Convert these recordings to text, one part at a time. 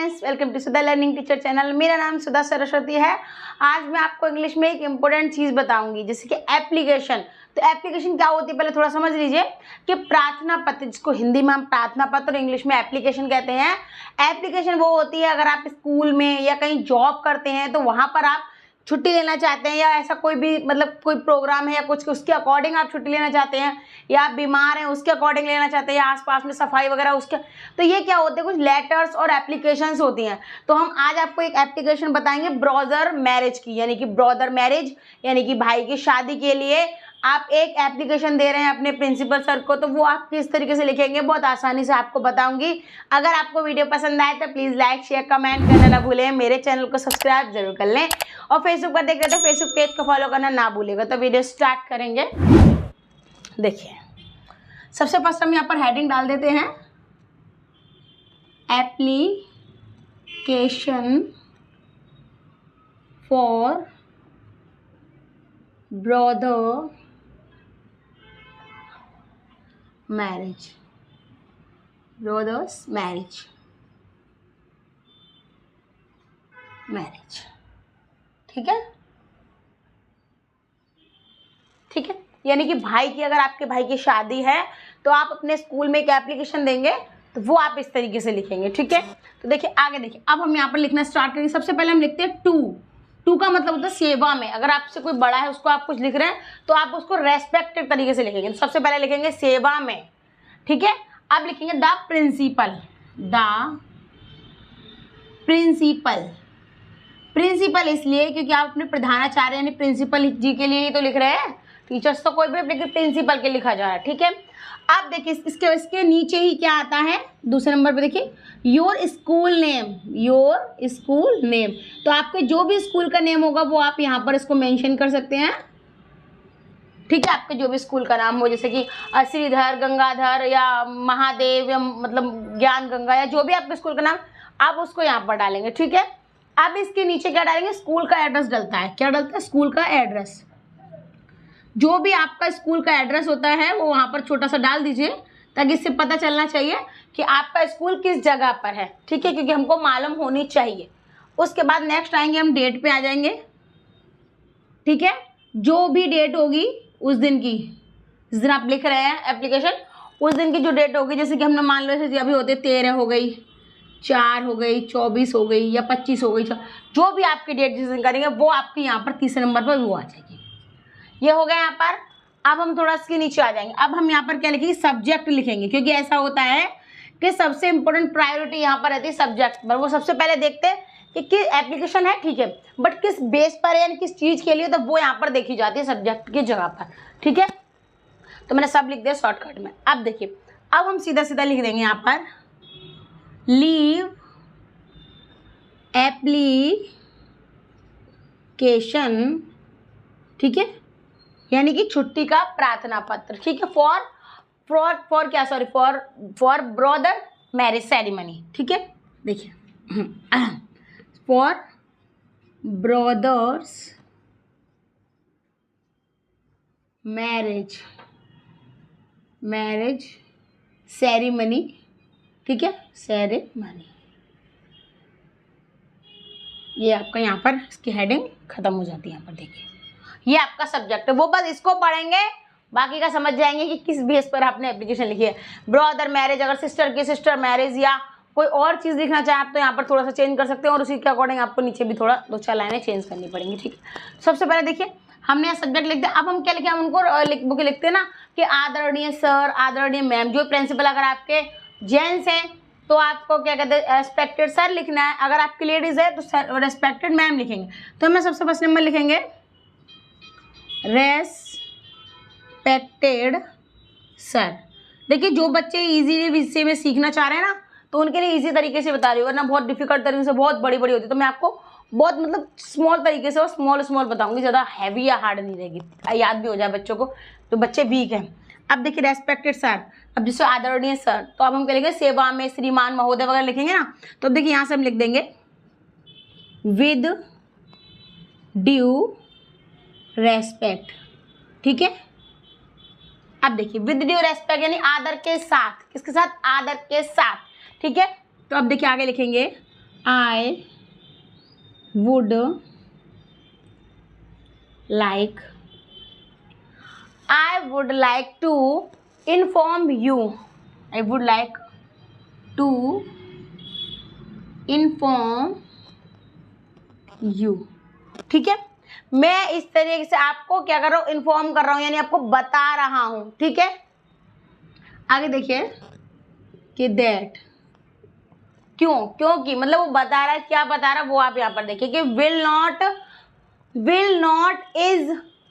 Friends, welcome to Sudha learning teacher channel. मेरा नाम सुधा सरस्वती है। आज मैं आपको इंग्लिश में एक इम्पोर्टेंट चीज़ बताऊंगी, जैसे कि एप्लीकेशन। तो एप्लीकेशन क्या होती है पहले थोड़ा समझ लीजिए कि प्रार्थना पत्र, जिसको हिंदी में हम प्रार्थना पत्र, इंग्लिश में एप्लीकेशन कहते हैं। एप्लीकेशन वो होती है अगर आप स्कूल में या कहीं जॉब करते हैं तो वहाँ पर आप छुट्टी लेना चाहते हैं, या ऐसा कोई भी मतलब कोई प्रोग्राम है या कुछ उसके अकॉर्डिंग आप छुट्टी लेना चाहते हैं, या आप बीमार हैं उसके अकॉर्डिंग लेना चाहते हैं, या आसपास में सफाई वगैरह उसके, तो ये क्या होते हैं, कुछ लेटर्स और एप्लीकेशंस होती हैं। तो हम आज आपको एक एप्लीकेशन बताएंगे ब्रदर मैरिज की, यानी कि ब्रदर मैरिज यानी कि भाई की शादी के लिए आप एक एप्लीकेशन दे रहे हैं अपने प्रिंसिपल सर को, तो वो आप किस तरीके से लिखेंगे बहुत आसानी से आपको बताऊंगी। अगर आपको वीडियो पसंद आए तो प्लीज़ लाइक शेयर कमेंट करना ना भूलें, मेरे चैनल को सब्सक्राइब जरूर कर लें, और फेसबुक पर देख रहे तो फेसबुक पेज को फॉलो करना ना भूलेगा। तो वीडियो स्टार्ट करेंगे। देखिए, सबसे फर्स्ट हम यहाँ पर हेडिंग डाल देते हैं, application for brother marriage, brothers marriage, ठीक है, ठीक है। यानी कि भाई की, अगर आपके भाई की शादी है तो आप अपने स्कूल में एक एप्लीकेशन देंगे, तो वो आप इस तरीके से लिखेंगे, ठीक है। तो देखिए आगे देखिए, अब हम यहाँ पर लिखना स्टार्ट करेंगे। सबसे पहले हम लिखते हैं टू का मतलब होता है सेवा में। अगर आपसे कोई बड़ा है उसको आप कुछ लिख रहे हैं तो आप उसको रेस्पेक्टेड तरीके से लिखेंगे। तो सबसे पहले लिखेंगे सेवा में, ठीक है। अब लिखेंगे द प्रिंसिपल, प्रिंसिपल इसलिए क्योंकि आप अपने प्रधानाचार्य यानी प्रिंसिपल जी के लिए ही तो लिख रहे हैं। टीचर्स तो कोई भी, लेकिन प्रिंसिपल के लिखा जा रहा है, ठीक है। अब देखिए इसके नीचे ही क्या आता है, दूसरे नंबर पे देखिए योर स्कूल नेम। तो आपके जो भी स्कूल का नेम होगा वो आप यहाँ पर इसको मेंशन कर सकते हैं, ठीक है। आपके जो भी स्कूल का नाम हो, जैसे कि श्रीधर, गंगाधर या महादेव या मतलब ज्ञान गंगा, या जो भी आपके स्कूल का नाम, आप उसको यहाँ पर डालेंगे, ठीक है। अब इसके नीचे क्या डालेंगे, स्कूल का एड्रेस डलता है। क्या डलता है, स्कूल का एड्रेस। जो भी आपका स्कूल का एड्रेस होता है वो वहाँ पर छोटा सा डाल दीजिए, ताकि इससे पता चलना चाहिए कि आपका स्कूल किस जगह पर है, ठीक है, क्योंकि हमको मालूम होनी चाहिए। उसके बाद नेक्स्ट आएंगे हम, डेट पे आ जाएंगे, ठीक है। जो भी डेट होगी उस दिन की, जिस दिन आप लिख रहे हैं एप्लीकेशन, उस दिन की जो डेट होगी, जैसे कि हमने मान लो जैसे अभी होते 13 हो गई, 4 हो गई, 24 हो गई, या 25 हो गई, जो भी आपकी डेट जिस दिन करेंगे वो आपके यहाँ पर तीसरे नंबर पर वो आ जाएगी। ये हो गया यहाँ पर। अब हम थोड़ा इसके नीचे आ जाएंगे। अब हम यहाँ पर क्या लिखेंगे, सब्जेक्ट लिखेंगे, क्योंकि ऐसा होता है कि सबसे इंपॉर्टेंट प्रायोरिटी यहाँ पर रहती है सब्जेक्ट पर। वो सबसे पहले देखते हैं कि एप्लीकेशन है, ठीक है, बट किस बेस पर है, यानी किस चीज़ के लिए, तो वो यहाँ पर देखी जाती है सब्जेक्ट की जगह पर, ठीक है। तो मैंने सब लिख दिया शॉर्टकट में। अब देखिए, अब हम सीधा सीधा लिख देंगे यहाँ पर लीव एप्लीकेशन, ठीक है, यानी कि छुट्टी का प्रार्थना पत्र, ठीक है, फॉर ब्रदर मैरिज सेरेमनी, ठीक है। देखिए फॉर ब्रदर्स मैरिज सेरेमनी, ठीक है, सेरेमनी। ये आपका यहाँ पर इसकी हेडिंग खत्म हो जाती है। यहाँ पर देखिए ये आपका सब्जेक्ट है, वो बस इसको पढ़ेंगे, बाकी का समझ जाएंगे कि किस बेस पर आपने एप्लीकेशन लिखी है। ब्रदर मैरिज, अगर सिस्टर की सिस्टर मैरिज या कोई और चीज़ लिखना चाहे आप तो यहाँ पर थोड़ा सा चेंज कर सकते हैं, और उसी के अकॉर्डिंग आपको नीचे भी थोड़ा 2-4 लाइनें चेंज करनी पड़ेंगी, ठीक है। सबसे पहले देखिए हमने यहाँ सब्जेक्ट लिख दिया। अब हम क्या लिखे, हम उनको बुक लिखते हैं ना कि आदरणीय सर, आदरणीय मैम। जो प्रिंसिपल अगर आपके जेंट्स हैं तो आपको क्या कहते हैं, रेस्पेक्टेड सर लिखना है। अगर आपकी लेडीज़ है तो रेस्पेक्टेड मैम लिखेंगे। तो हमें सबसे फर्स्ट नंबर लिखेंगे रेस्पेक्टेड सर। देखिए जो बच्चे इजीली विषय में सीखना चाह रहे हैं ना, तो उनके लिए इजी तरीके से बता रही हूँ, वरना बहुत डिफिकल्ट तरीके से बहुत बड़ी बड़ी होती है, तो मैं आपको बहुत मतलब स्मॉल तरीके से और स्मॉल बताऊंगी, ज़्यादा हैवी या हार्ड नहीं रहेगी, याद भी हो जाए बच्चों को, तो बच्चे वीक हैं। अब देखिए रेस्पेक्टेड सर, अब जैसे आदरणीय सर, तो अब हम क्या लिखेंगे, सेवा में श्रीमान महोदय वगैरह लिखेंगे ना, तो अब देखिए यहाँ से हम लिख देंगे विद ड्यू रेस्पेक्ट, ठीक है। अब देखिए विद ड्यू रेस्पेक्ट यानी आदर के साथ, किसके साथ, आदर के साथ, ठीक है। तो अब देखिए आगे लिखेंगे I would like to inform you. I would like to inform you. ठीक है, मैं इस तरीके से आपको क्या कर रहा हूँ, इन्फॉर्म कर रहा हूँ, यानी आपको बता रहा हूँ. ठीक है, आगे देखिए कि दैट, क्योंकि मतलब वो बता रहा है, क्या बता रहा है वो आप यहाँ पर देखिए कि विल नॉट इज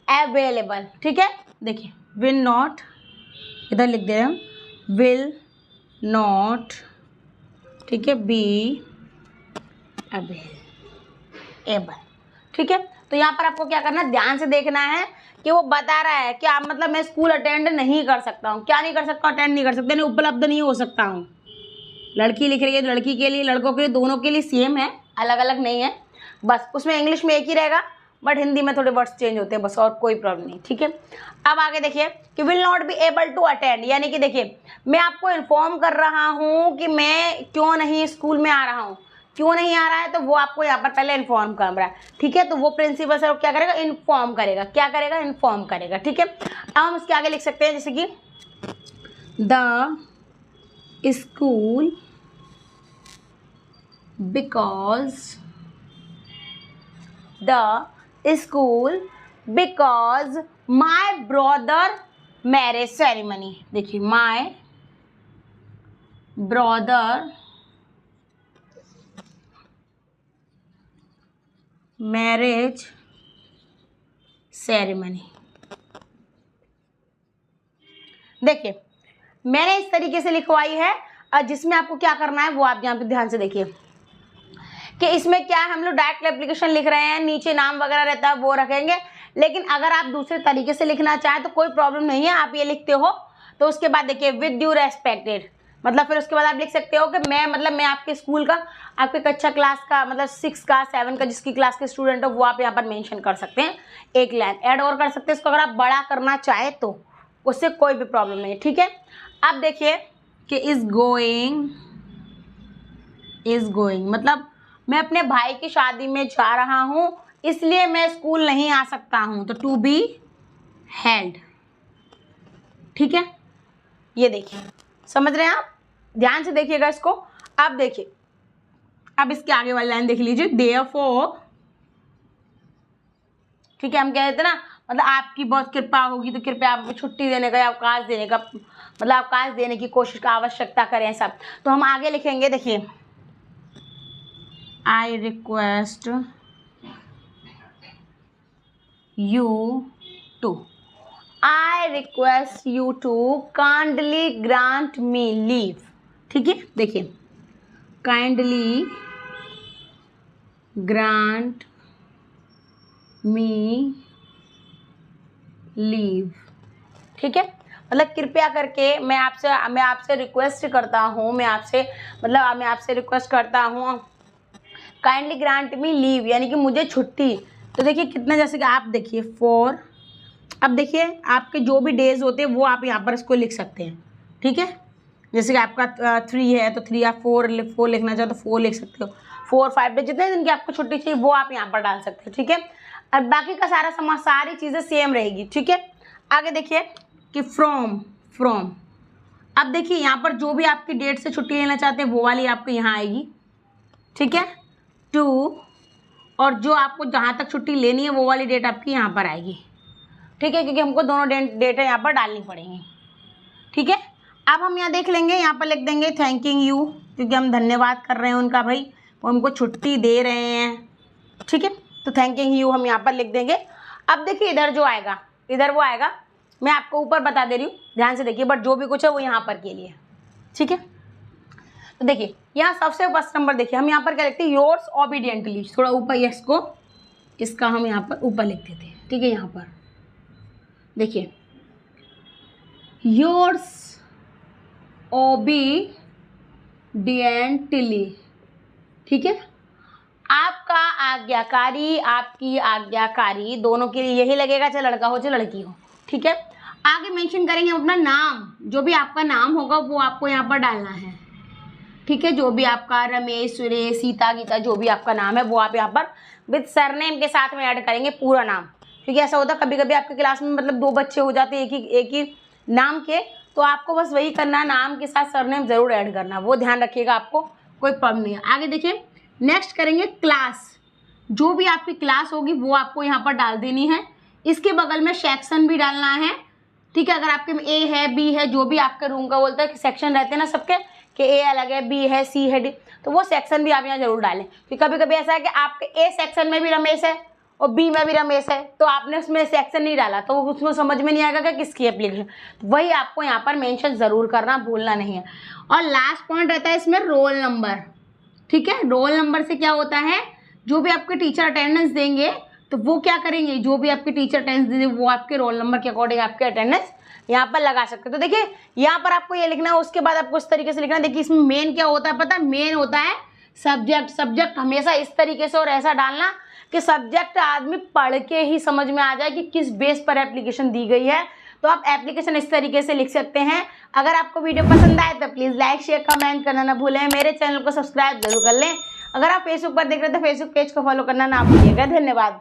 अवेलेबल. ठीक है, देखिए विल नॉट, इधर लिख दे रहे हम, विल नॉट, ठीक है, बी अवेलेबल. ठीक है, तो यहाँ पर आपको क्या करना है, ध्यान से देखना है कि वो बता रहा है कि आप मतलब मैं स्कूल अटेंड नहीं कर सकता हूँ. क्या नहीं कर सकता, अटेंड नहीं कर सकते, नहीं उपलब्ध नहीं हो सकता हूँ. लड़की लिख रही है, लड़की के लिए, लड़कों के लिए, दोनों के लिए सेम है, अलग अलग नहीं है. बस उसमें इंग्लिश में एक ही रहेगा, बट हिंदी में थोड़े वर्ड्स चेंज होते हैं बस, और कोई प्रॉब्लम नहीं. ठीक है, अब आगे देखिए कि will not be able to attend, यानी कि देखिए मैं आपको इन्फॉर्म कर रहा हूँ कि मैं क्यों नहीं स्कूल में आ रहा हूँ. क्यों नहीं आ रहा है, तो वो आपको यहाँ पर पहले इन्फॉर्म कर रहा है. ठीक है, तो वो प्रिंसिपल सर क्या करेगा, इन्फॉर्म करेगा. क्या करेगा, इन्फॉर्म करेगा. ठीक है, अब हम इसके आगे लिख सकते हैं जैसे कि the school because my brother marriage ceremony. देखिए my brother marriage ceremony. देखिए मैंने इस तरीके से लिखवाई है, जिसमें आपको क्या करना है वो आप यहाँ पे ध्यान से देखिए कि इसमें क्या है, हम लोग डायरेक्ट एप्लीकेशन लिख रहे हैं, नीचे नाम वगैरह रहता है वो रखेंगे. लेकिन अगर आप दूसरे तरीके से लिखना चाहें तो कोई प्रॉब्लम नहीं है, आप ये लिखते हो. तो उसके बाद देखिए विद ड्यू रेस्पेक्टेड, मतलब फिर उसके बाद आप लिख सकते हो कि मैं आपके स्कूल का, आपके कक्षा क्लास का, मतलब 6 का 7 का जिसकी क्लास के स्टूडेंट हो वो आप यहाँ पर मेंशन कर सकते हैं. एक लाइन ऐड और कर सकते हैं इसको, अगर आप बड़ा करना चाहे तो उससे कोई भी प्रॉब्लम नहीं है. ठीक है, अब देखिए कि इज गोइंग मतलब मैं अपने भाई की शादी में जा रहा हूँ, इसलिए मैं स्कूल नहीं आ सकता हूँ, तो टू बी हेल्ड. ठीक है, ये देखिए, समझ रहे हैं आप, ध्यान से देखिएगा इसको. अब देखिए, अब इसके आगे वाली लाइन देख लीजिए, देयरफॉर. ठीक है, हम कह रहे थे ना, मतलब आपकी बहुत कृपा होगी तो कृपया आप छुट्टी देने का या अवकाश देने का, मतलब अवकाश देने की कोशिश का आवश्यकता करें सब. तो हम आगे लिखेंगे, देखिए I request you to kindly grant me leave. ठीक है, देखिए kindly grant me leave. ठीक है, मतलब कृपया करके मैं आपसे रिक्वेस्ट करता हूँ, मैं आपसे रिक्वेस्ट करता हूँ काइंडली ग्रांट मी लीव, यानी कि मुझे छुट्टी. तो देखिए कितना, जैसे कि आप देखिए फॉर, अब देखिए आपके जो भी डेज होते हैं वो आप यहाँ पर इसको लिख सकते हैं. ठीक है, जैसे कि आपका 3 है तो 3, आप 4 लिखना चाहो तो 4 लिख सकते हो. 4 5 डेज जितने दिन की आपको छुट्टी चाहिए वो आप यहाँ पर डाल सकते हो. ठीक है, और बाकी का सारी चीज़ें सेम रहेगी. ठीक है, आगे देखिए कि फ्रॉम. अब देखिए यहाँ पर जो भी आपकी डेट से छुट्टी लेना चाहते हैं वो वाली आपको यहाँ आएगी. ठीक है, टू, और जो आपको जहाँ तक छुट्टी लेनी है वो वाली डेट आपकी यहाँ पर आएगी. ठीक है, क्योंकि हमको दोनों डेटें यहाँ पर डालनी पड़ेंगी. ठीक है, अब हम यहाँ देख लेंगे, यहाँ पर लिख देंगे थैंकिंग यू, क्योंकि हम धन्यवाद कर रहे हैं उनका, भाई वो हमको छुट्टी दे रहे हैं. ठीक है, तो थैंकिंग यू हम यहाँ पर लिख देंगे. अब देखिए इधर जो आएगा, इधर वो आएगा, मैं आपको ऊपर बता दे रही हूँ, ध्यान से देखिए, बट जो भी कुछ है वो यहाँ पर के लिए. ठीक है, तो देखिए यहाँ सबसे फर्स्ट नंबर देखिए, हम यहाँ पर क्या लिखते हैं, योर्स ओबीडियंटली. थोड़ा ऊपर इसका हम यहाँ पर ऊपर लिख देते हैं. ठीक है, यहाँ पर देखिए योर्स ओबीडियंटली. ठीक है, आपका आज्ञाकारी, आपकी आज्ञाकारी, दोनों के लिए यही लगेगा, चाहे लड़का हो चाहे लड़की हो. ठीक है, आगे मेंशन करेंगे अपना नाम, जो भी आपका नाम होगा वो आपको यहाँ पर डालना है. ठीक है, जो भी आपका रमेश, सुरेश, सीता, गीता, जो भी आपका नाम है वो आप यहाँ पर विद सरनेम के साथ में ऐड करेंगे पूरा नाम। क्योंकि ऐसा होता है कभी कभी आपके क्लास में मतलब 2 बच्चे हो जाते हैं एक ही नाम के, तो आपको बस वही करना, नाम के साथ सरनेम जरूर ऐड करना, वो ध्यान रखिएगा, आपको कोई प्रॉब्लम नहीं है। आगे देखिए, नेक्स्ट करेंगे क्लास। जो भी आपकी क्लास होगी वो आपको यहाँ पर डाल देनी है। इसके बगल में सेक्शन भी डालना है, ठीक है। अगर आपके में ए है, बी है, जो भी आपके रूम का बोलता है कि सेक्शन रहते हैं ना सबके, कि ए अलग है, बी है, सी है, डी, तो वो सेक्शन भी आप यहाँ जरूर डालें। क्योंकि कभी कभी ऐसा है कि आपके ए सेक्शन में भी रमेश है और बी में भी रमेश है, तो आपने उसमें सेक्शन नहीं डाला तो उसमें समझ में नहीं आएगा कि किसकी एप्लीकेशन, तो वही आपको यहाँ पर मेंशन ज़रूर करना, भूलना नहीं है। और लास्ट पॉइंट रहता है इसमें रोल नंबर, ठीक है। रोल नंबर से क्या होता है, जो भी आपके टीचर अटेंडेंस देंगे तो वो क्या करेंगे, जो भी आपके टीचर अटेंडेंस देंगे वो आपके रोल नंबर के अकॉर्डिंग आपके अटेंडेंस यहाँ पर लगा सकते हैं। तो देखिए यहाँ पर आपको ये लिखना है, उसके बाद आपको इस तरीके से लिखना है। देखिए इसमें मेन क्या होता है पता है, मेन होता है सब्जेक्ट। सब्जेक्ट हमेशा इस तरीके से और ऐसा डालना कि सब्जेक्ट आदमी पढ़ के ही समझ में आ जाए कि किस बेस पर एप्लीकेशन दी गई है। तो आप एप्लीकेशन इस तरीके से लिख सकते हैं। अगर आपको वीडियो पसंद आए तो प्लीज़ लाइक, शेयर, कमेंट करना ना भूलें। मेरे चैनल को सब्सक्राइब जरूर कर लें। अगर आप फेसबुक पर देख रहे हैं तो फेसबुक पेज को फॉलो करना ना भूलिएगा। धन्यवाद।